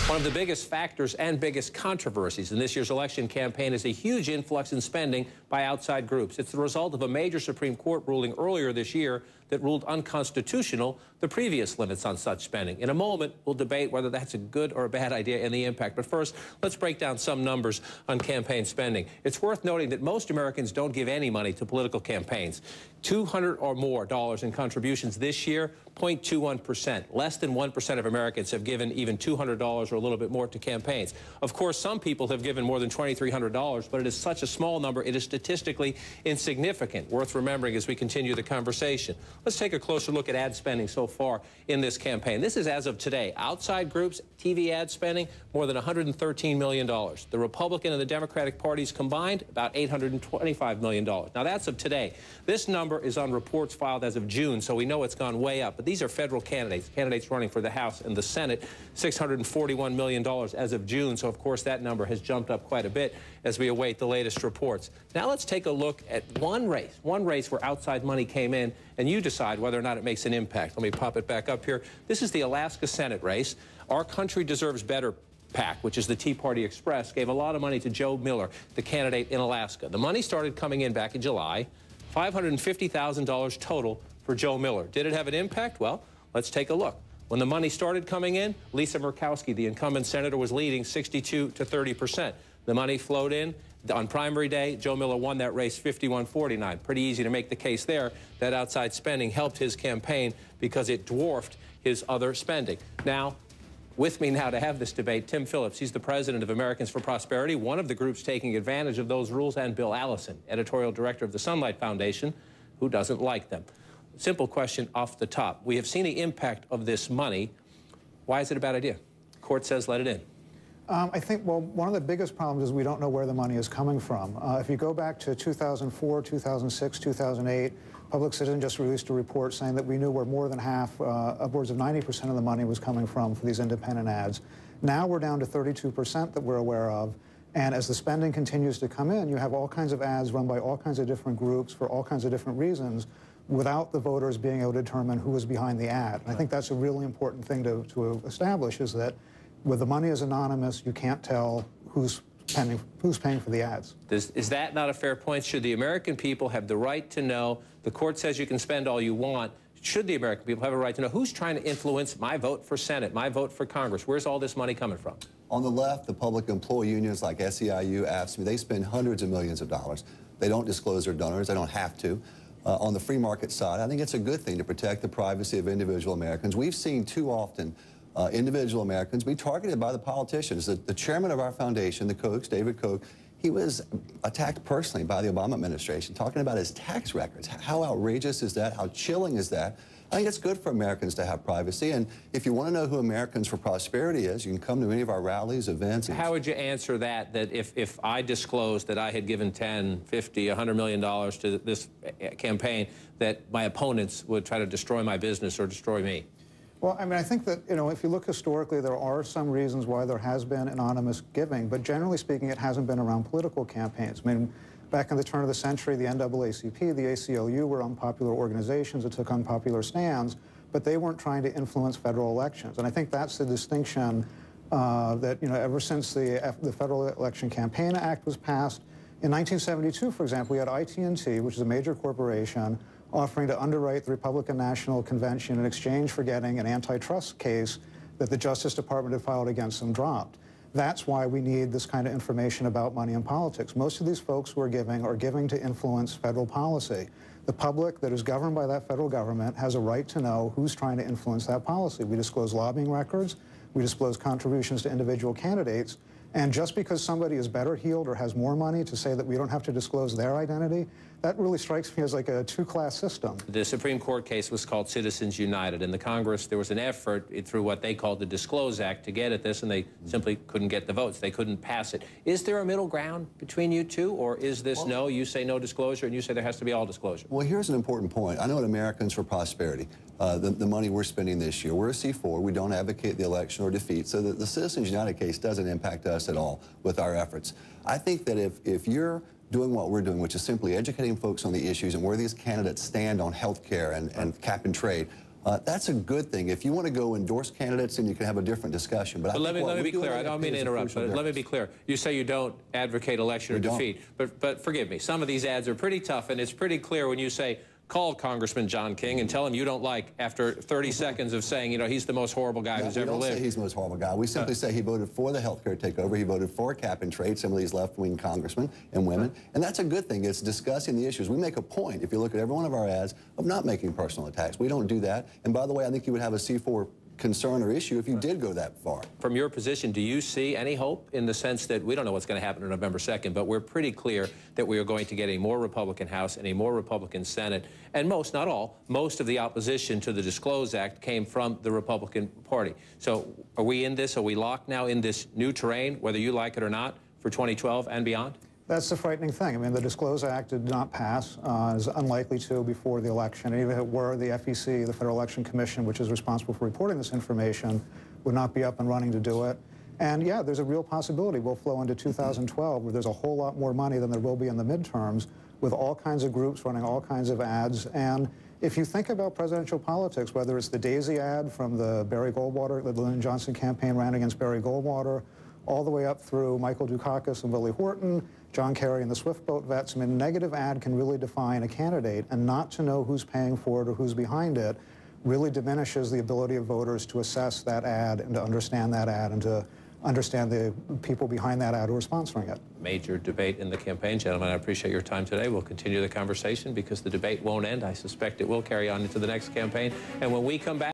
One of the biggest factors and biggest controversies in this year's election campaign is a huge influx in spending by outside groups. It's the result of a major Supreme Court ruling earlier this year that ruled unconstitutional the previous limits on such spending. In a moment, we'll debate whether that's a good or a bad idea and the impact. But first, let's break down some numbers on campaign spending. It's worth noting that most Americans don't give any money to political campaigns. $200 or more in contributions this year, 0.21%. Less than 1% of Americans have given even $200 or a little bit more to campaigns. Of course, some people have given more than $2,300, but it is such a small number, it is statistically insignificant. Worth remembering as we continue the conversation. Let's take a closer look at ad spending so far in this campaign. This is as of today. Outside groups, TV ad spending, more than $113 million. The Republican and the Democratic parties combined, about $825 million. Now, that's of today. This number is on reports filed as of June, so we know it's gone way up. But these are federal candidates running for the House and the Senate, $641 million as of June. So, of course, that number has jumped up quite a bit as we await the latest reports. Now, let's take a look at one race where outside money came in, and you decide whether or not it makes an impact. Let me pop it back up here. This is the Alaska Senate race. Our Country Deserves Better PAC, which is the Tea Party Express, gave a lot of money to Joe Miller, the candidate in Alaska. The money started coming in back in July, $550,000 total for Joe Miller. Did it have an impact? Well, let's take a look. When the money started coming in, Lisa Murkowski, the incumbent senator, was leading 62 to 30%. The money flowed in. On primary day, Joe Miller won that race 51-49. Pretty easy to make the case there that outside spending helped his campaign because it dwarfed his other spending. Now, with me now to have this debate, Tim Phillips. He's the president of Americans for Prosperity, one of the groups taking advantage of those rules, and Bill Allison, editorial director of the Sunlight Foundation, who doesn't like them. Simple question off the top. We have seen the impact of this money. Why is it a bad idea? Court says let it in. I think, well, one of the biggest problems is we don't know where the money is coming from. If you go back to 2004, 2006, 2008, Public Citizen just released a report saying that we knew where more than half, upwards of 90% of the money was coming from for these independent ads. Now we're down to 32% that we're aware of. And as the spending continues to come in, you have all kinds of ads run by all kinds of different groups for all kinds of different reasons without the voters being able to determine who is behind the ad. And I think that's a really important thing to establish, is that where the money is anonymous, you can't tell who's paying for the ads. Is that not a fair point? Should the American people have the right to know? The court says you can spend all you want. Should the American people have a right to know who's trying to influence my vote for Senate, my vote for Congress? Where's all this money coming from? On the left, the public employee unions like SEIU, AFSCME, they spend hundreds of millions of dollars. They don't disclose their donors. They don't have to. On the free market side, I think it's a good thing to protect the privacy of individual Americans. We've seen too often individual Americans be targeted by the politicians. The chairman of our foundation, the Kochs, David Koch, he was attacked personally by the Obama administration, talking about his tax records. How outrageous is that? How chilling is that? I think it's good for Americans to have privacy. And if you want to know who Americans for Prosperity is, you can come to any of our rallies, events. How would you answer that if I disclosed that I had given $10, $50, $100 million to this campaign, that my opponents would try to destroy my business or destroy me? Well, I mean, I think that, if you look historically, there are some reasons why there has been anonymous giving, but generally speaking, it hasn't been around political campaigns. I mean, back in the turn of the century, the NAACP, the ACLU were unpopular organizations that took unpopular stands, but they weren't trying to influence federal elections. And I think that's the distinction that, ever since the Federal Election Campaign Act was passed. In 1972, for example, we had IT&T, which is a major corporation, offering to underwrite the Republican National Convention in exchange for getting an antitrust case that the Justice Department had filed against them dropped. That's why we need this kind of information about money in politics. Most of these folks who are giving to influence federal policy. The public that is governed by that federal government has a right to know who's trying to influence that policy. We disclose lobbying records, we disclose contributions to individual candidates, and just because somebody is better heeled or has more money to say that we don't have to disclose their identity, that really strikes me as like a two-class system. The Supreme Court case was called Citizens United. In the Congress, there was an effort through what they called the Disclose Act to get at this, and they simply couldn't get the votes. They couldn't pass it. Is there a middle ground between you two, or is this no, you say no disclosure, and you say there has to be all disclosure? Well, here's an important point. I know at Americans for Prosperity, the money we're spending this year, we're a C4. We don't advocate the election or defeat, so the Citizens United case doesn't impact us at all with our efforts. I think that if you're doing what we're doing, which is simply educating folks on the issues and where these candidates stand on health care and cap and trade, That's a good thing. If you want to go endorse candidates, then you can have a different discussion. But let me be clear. I don't mean to interrupt, but let me be clear. You say you don't advocate election or defeat, but forgive me. Some of these ads are pretty tough, and it's pretty clear when you say, call Congressman John King and tell him you don't like, after 30 seconds of saying, you know, he's the most horrible guy who's ever lived. We don't say he's the most horrible guy. We simply say he voted for the health care takeover. He voted for cap and trade, some of these left-wing congressmen and women. And that's a good thing. It's discussing the issues. We make a point, if you look at every one of our ads, of not making personal attacks. We don't do that. And by the way, I think you would have a C4 concern or issue if you did go that far. From your position, do you see any hope in the sense that we don't know what's going to happen on November 2nd, but we're pretty clear that we are going to get a more Republican House and a more Republican Senate, and most, not all, most of the opposition to the Disclose Act came from the Republican Party. So are we in this, are we locked now in this new terrain, whether you like it or not, for 2012 and beyond? That's the frightening thing. I mean, the Disclose Act did not pass, is unlikely to before the election. And even if it were, the FEC, the Federal Election Commission, which is responsible for reporting this information, would not be up and running to do it. And yeah, there's a real possibility we'll flow into 2012 where there's a whole lot more money than there will be in the midterms, with all kinds of groups running all kinds of ads. And if you think about presidential politics, whether it's the Daisy ad from the Barry Goldwater, the Lyndon Johnson campaign ran against Barry Goldwater, all the way up through Michael Dukakis and Willie Horton, John Kerry and the Swift boat vets. I mean, a negative ad can really define a candidate, and not to know who's paying for it or who's behind it really diminishes the ability of voters to assess that ad and to understand that ad and to understand the people behind that ad who are sponsoring it. Major debate in the campaign. Gentlemen, I appreciate your time today. We'll continue the conversation because the debate won't end. I suspect it will carry on into the next campaign. And when we come back,